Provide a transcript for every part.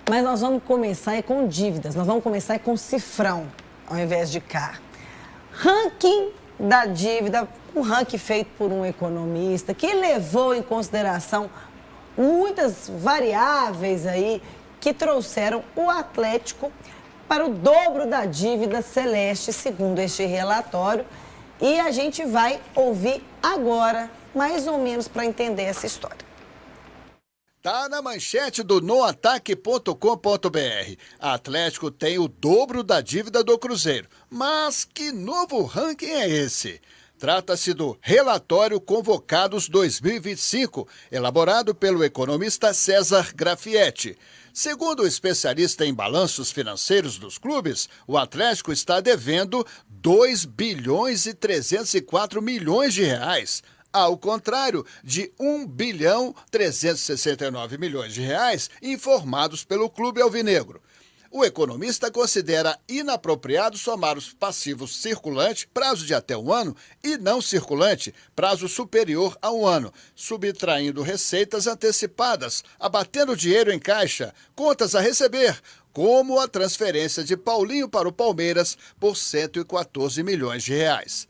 Mas nós vamos começar com dívidas, nós vamos começar com cifrão, ao invés de K. Ranking da dívida, um ranking feito por um economista que levou em consideração muitas variáveis aí que trouxeram o Atlético para o dobro da dívida celeste, segundo este relatório. E a gente vai ouvir agora, mais ou menos, para entender essa história. Tá na manchete do noataque.com.br. Atlético tem o dobro da dívida do Cruzeiro. Mas que novo ranking é esse? Trata-se do Relatório Convocados 2025, elaborado pelo economista César Grafietti. Segundo o especialista em balanços financeiros dos clubes, o Atlético está devendo 2 bilhões e 304 milhões de reais. Ao contrário de 1 bilhão 369 milhões de reais informados pelo clube alvinegro. O economista considera inapropriado somar os passivos circulante, prazo de até 1 ano, e não circulante, prazo superior a 1 ano, subtraindo receitas antecipadas, abatendo dinheiro em caixa, contas a receber, como a transferência de Paulinho para o Palmeiras por 114 milhões de reais.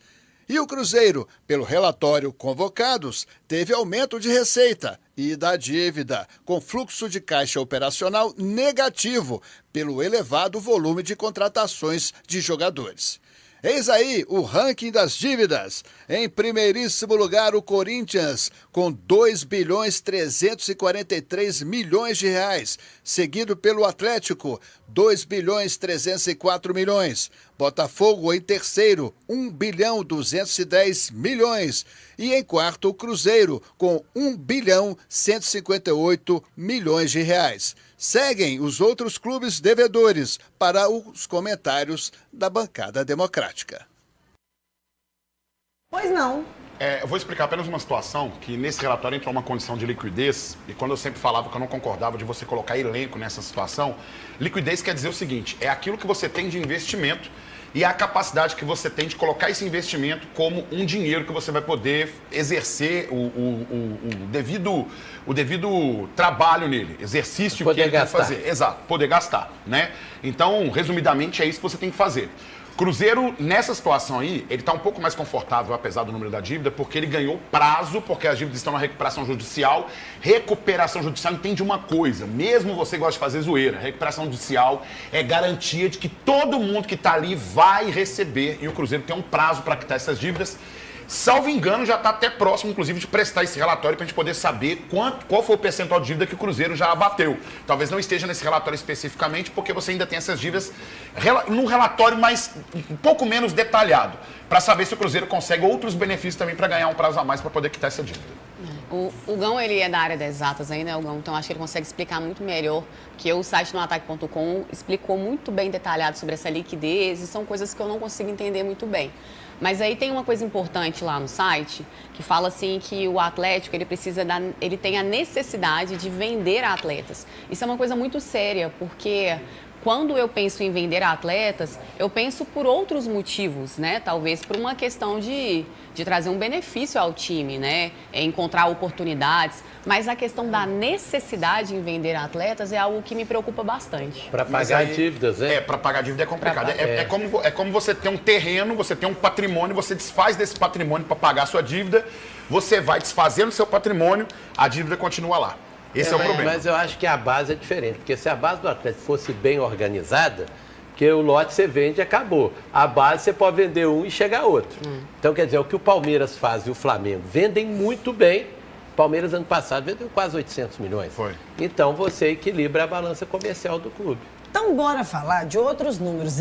E o Cruzeiro, pelo relatório Convocados, teve aumento de receita e da dívida, com fluxo de caixa operacional negativo, pelo elevado volume de contratações de jogadores. Eis aí o ranking das dívidas. Em primeiríssimo lugar, o Corinthians, com 2 bilhões 343 milhões de reais, seguido pelo Atlético, 2 bilhões 304 milhões. Botafogo em terceiro, 1 bilhão 210 milhões. E em quarto, o Cruzeiro, com 1 bilhão 158 milhões de reais. Seguem os outros clubes devedores para os comentários da bancada democrática. Pois não. Eu vou explicar apenas uma situação que nesse relatório entrou uma condição de liquidez, e quando eu sempre falava que eu não concordava de você colocar elenco nessa situação, liquidez quer dizer o seguinte, é aquilo que você tem de investimento e a capacidade que você tem de colocar esse investimento como um dinheiro que você vai poder exercer o devido trabalho nele, exercício que ele tem que fazer. Exato, poder gastar, né? Então, resumidamente, é isso que você tem que fazer. Cruzeiro, nessa situação aí, ele está um pouco mais confortável, apesar do número da dívida, porque ele ganhou prazo, porque as dívidas estão na recuperação judicial. Recuperação judicial entende uma coisa, mesmo você gosta de fazer zoeira, recuperação judicial é garantia de que todo mundo que está ali vai receber, e o Cruzeiro tem um prazo para quitar essas dívidas. Salvo engano, já está até próximo, inclusive, de prestar esse relatório para a gente poder saber qual foi o percentual de dívida que o Cruzeiro já abateu. Talvez não esteja nesse relatório especificamente, porque você ainda tem essas dívidas num relatório um pouco menos detalhado, para saber se o Cruzeiro consegue outros benefícios também para ganhar um prazo a mais para poder quitar essa dívida. O Gão, ele é da área das exatas aí, né, o Gão? Então, acho que ele consegue explicar muito melhor, que o site no ataque.com explicou muito bem detalhado sobre essa liquidez, e são coisas que eu não consigo entender muito bem. Mas aí tem uma coisa importante lá no site, que fala assim que o Atlético, ele tem a necessidade de vender atletas. Isso é uma coisa muito séria, porque quando eu penso em vender atletas, eu penso por outros motivos, né? Talvez por uma questão de trazer um benefício ao time, né? Encontrar oportunidades. Mas a questão da necessidade em vender atletas é algo que me preocupa bastante. Para pagar dívidas, né? Para pagar dívida é complicado. É como você tem um terreno, você tem um patrimônio, você desfaz desse patrimônio para pagar a sua dívida, você vai desfazendo o seu patrimônio, a dívida continua lá. Esse é o problema. Mas eu acho que a base é diferente, porque se a base do Atlético fosse bem organizada, porque o lote você vende e acabou. A base você pode vender um e chegar outro. Então, quer dizer, o que o Palmeiras faz e o Flamengo vendem muito bem. O Palmeiras, ano passado, vendeu quase 800 milhões. Foi. Então, você equilibra a balança comercial do clube. Então, bora falar de outros números.